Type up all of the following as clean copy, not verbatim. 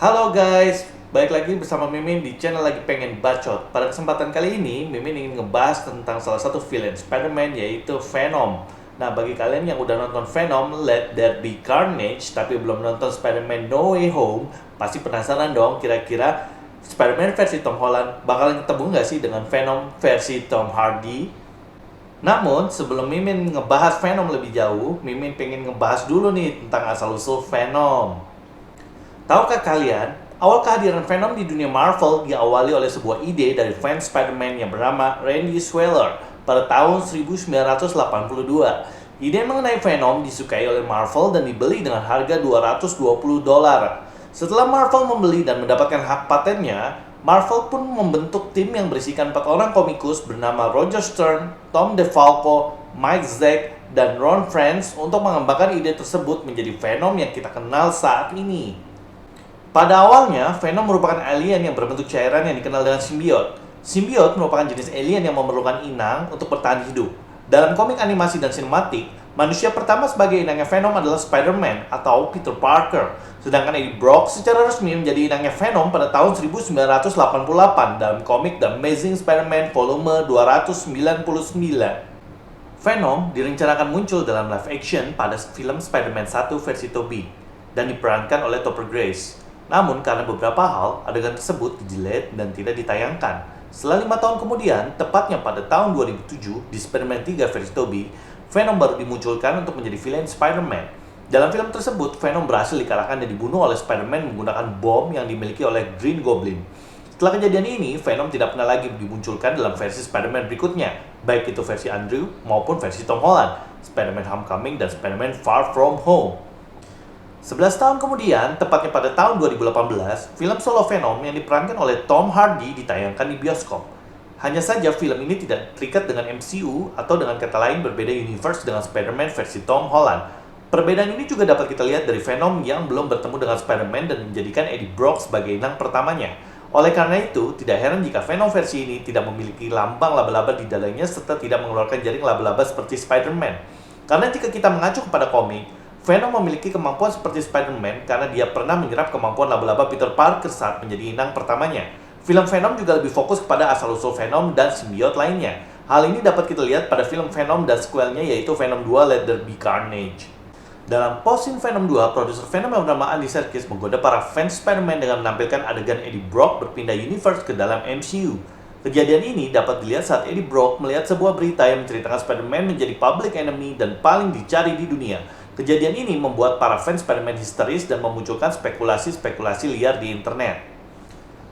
Halo guys, balik lagi bersama Mimin di channel Lagi Pengen Bacot. Pada kesempatan kali ini, Mimin ingin ngebahas tentang salah satu villain Spider-Man, yaitu Venom. Nah, bagi kalian yang udah nonton Venom, Let There Be Carnage, tapi belum nonton Spider-Man No Way Home, pasti penasaran dong kira-kira Spider-Man versi Tom Holland bakalan ketemu nggak sih dengan Venom versi Tom Hardy? Namun, sebelum Mimin ngebahas Venom lebih jauh, Mimin pengen ngebahas dulu nih tentang asal-usul Venom. Tahukah kalian, awal kehadiran Venom di dunia Marvel diawali oleh sebuah ide dari fans Spider-Man yang bernama Randy Sweller pada tahun 1982. Ide mengenai Venom disukai oleh Marvel dan dibeli dengan harga $220. Setelah Marvel membeli dan mendapatkan hak patennya, Marvel pun membentuk tim yang berisikan 4 orang komikus bernama Roger Stern, Tom DeFalco, Mike Zeck, dan Ron Frenz untuk mengembangkan ide tersebut menjadi Venom yang kita kenal saat ini. Pada awalnya, Venom merupakan alien yang berbentuk cairan yang dikenal dengan simbiot. Simbiot merupakan jenis alien yang memerlukan inang untuk bertahan hidup. Dalam komik animasi dan sinematik, manusia pertama sebagai inangnya Venom adalah Spider-Man atau Peter Parker. Sedangkan Eddie Brock secara resmi menjadi inangnya Venom pada tahun 1988 dalam komik The Amazing Spider-Man volume 299. Venom direncanakan muncul dalam live action pada film Spider-Man 1 versi Tobey dan diperankan oleh Topher Grace. Namun karena beberapa hal, adegan tersebut di-delete dan tidak ditayangkan. Setelah 5 tahun kemudian, tepatnya pada tahun 2007 di Spider-Man 3 versi Tobey, Venom baru dimunculkan untuk menjadi villain Spider-Man. Dalam film tersebut, Venom berhasil dikalahkan dan dibunuh oleh Spider-Man menggunakan bom yang dimiliki oleh Green Goblin. Setelah kejadian ini, Venom tidak pernah lagi dimunculkan dalam versi Spider-Man berikutnya, baik itu versi Andrew maupun versi Tom Holland, Spider-Man Homecoming dan Spider-Man Far From Home. 11 tahun kemudian, tepatnya pada tahun 2018, film solo Venom yang diperankan oleh Tom Hardy ditayangkan di bioskop. Hanya saja film ini tidak terikat dengan MCU atau dengan kata lain berbeda universe dengan Spider-Man versi Tom Holland. Perbedaan ini juga dapat kita lihat dari Venom yang belum bertemu dengan Spider-Man dan menjadikan Eddie Brock sebagai inang pertamanya. Oleh karena itu, tidak heran jika Venom versi ini tidak memiliki lambang laba-laba di dadanya serta tidak mengeluarkan jaring laba-laba seperti Spider-Man. Karena jika kita mengacu kepada komik, Venom memiliki kemampuan seperti Spider-Man karena dia pernah menyerap kemampuan laba-laba Peter Parker saat menjadi inang pertamanya. Film Venom juga lebih fokus kepada asal-usul Venom dan simbiot lainnya. Hal ini dapat kita lihat pada film Venom dan sequelnya yaitu Venom 2 Let There Be Carnage. Dalam post-scene Venom 2, produser Venom yang bernama Andy Serkis menggoda para fans Spider-Man dengan menampilkan adegan Eddie Brock berpindah universe ke dalam MCU. Kejadian ini dapat dilihat saat Eddie Brock melihat sebuah berita yang menceritakan Spider-Man menjadi public enemy dan paling dicari di dunia. Kejadian ini membuat para fans Spider-Man histeris dan memunculkan spekulasi-spekulasi liar di internet.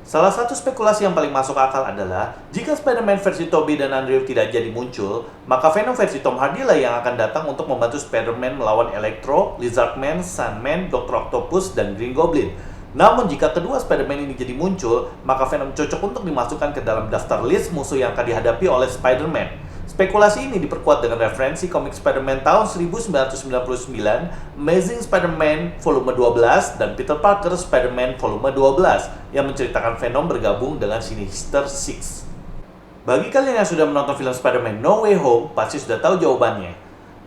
Salah satu spekulasi yang paling masuk akal adalah, jika Spider-Man versi Tobey dan Andrew tidak jadi muncul, maka Venom versi Tom Hardy lah yang akan datang untuk membantu Spider-Man melawan Electro, Lizardman, Sandman, Dr. Octopus, dan Green Goblin. Namun jika kedua Spider-Man ini jadi muncul, maka Venom cocok untuk dimasukkan ke dalam daftar list musuh yang akan dihadapi oleh Spider-Man. Spekulasi ini diperkuat dengan referensi komik Spider-Man tahun 1999, Amazing Spider-Man volume 12, dan Peter Parker Spider-Man volume 12, yang menceritakan Venom bergabung dengan Sinister Six. Bagi kalian yang sudah menonton film Spider-Man No Way Home, pasti sudah tahu jawabannya.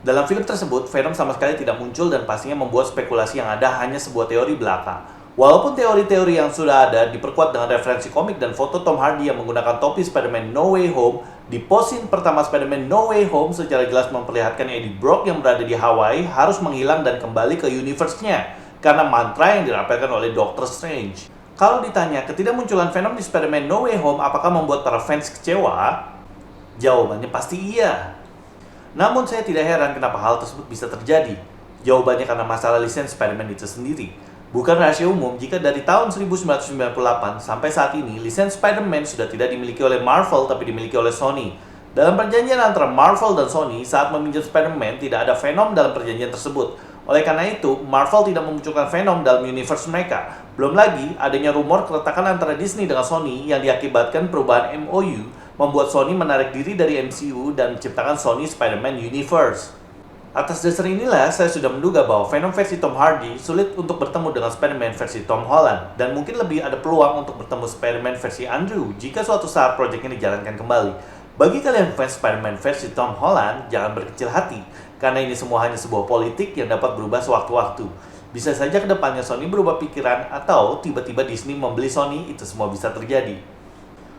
Dalam film tersebut, Venom sama sekali tidak muncul dan pastinya membuat spekulasi yang ada hanya sebuah teori belaka. Walaupun teori-teori yang sudah ada diperkuat dengan referensi komik dan foto Tom Hardy yang menggunakan topi Spider-Man No Way Home, di post-scene pertama Spider-Man No Way Home secara jelas memperlihatkan Eddie Brock yang berada di Hawaii harus menghilang dan kembali ke universe-nya karena mantra yang dirapelkan oleh Doctor Strange. Kalau ditanya ketidakmunculan Venom di Spider-Man No Way Home apakah membuat para fans kecewa? Jawabannya pasti iya. Namun saya tidak heran kenapa hal tersebut bisa terjadi. Jawabannya karena masalah lisensi Spider-Man itu sendiri. Bukan rahasia umum jika dari tahun 1998 sampai saat ini, lisensi Spider-Man sudah tidak dimiliki oleh Marvel tapi dimiliki oleh Sony. Dalam perjanjian antara Marvel dan Sony, saat meminjam Spider-Man, tidak ada Venom dalam perjanjian tersebut. Oleh karena itu, Marvel tidak memunculkan Venom dalam universe mereka. Belum lagi, adanya rumor keretakan antara Disney dengan Sony yang diakibatkan perubahan MOU, membuat Sony menarik diri dari MCU dan menciptakan Sony Spider-Man Universe. Atas dasar inilah, saya sudah menduga bahwa Venom versi Tom Hardy sulit untuk bertemu dengan Spider-Man versi Tom Holland, dan mungkin lebih ada peluang untuk bertemu Spider-Man versi Andrew jika suatu saat proyek ini dijalankan kembali. Bagi kalian fans Spider-Man versi Tom Holland, jangan berkecil hati, karena ini semua hanya sebuah politik yang dapat berubah sewaktu-waktu. Bisa saja kedepannya Sony berubah pikiran atau tiba-tiba Disney membeli Sony, itu semua bisa terjadi.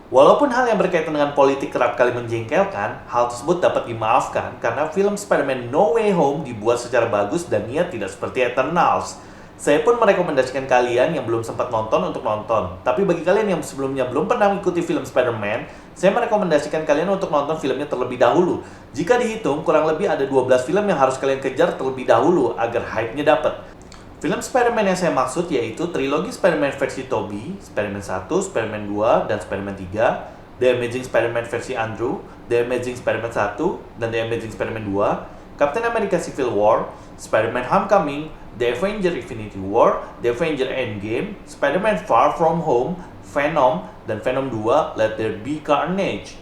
Walaupun hal yang berkaitan dengan politik kerap kali menjengkelkan, hal tersebut dapat dimaafkan karena film Spider-Man No Way Home dibuat secara bagus dan niat tidak seperti Eternals. Saya pun merekomendasikan kalian yang belum sempat nonton untuk nonton. Tapi bagi kalian yang sebelumnya belum pernah mengikuti film Spider-Man, saya merekomendasikan kalian untuk nonton filmnya terlebih dahulu. Jika dihitung, kurang lebih ada 12 film yang harus kalian kejar terlebih dahulu agar hype-nya dapat. Film Spider-Man yang saya maksud yaitu trilogi Spider-Man versi Tobey, Spider-Man 1, Spider-Man 2, dan Spider-Man 3, The Amazing Spider-Man versi Andrew, The Amazing Spider-Man 1, dan The Amazing Spider-Man 2, Captain America Civil War, Spider-Man Homecoming, The Avengers Infinity War, The Avengers Endgame, Spider-Man Far From Home, Venom, dan Venom 2, Let There Be Carnage.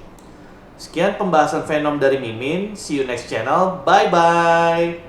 Sekian pembahasan Venom dari Mimin, see you next channel, bye-bye!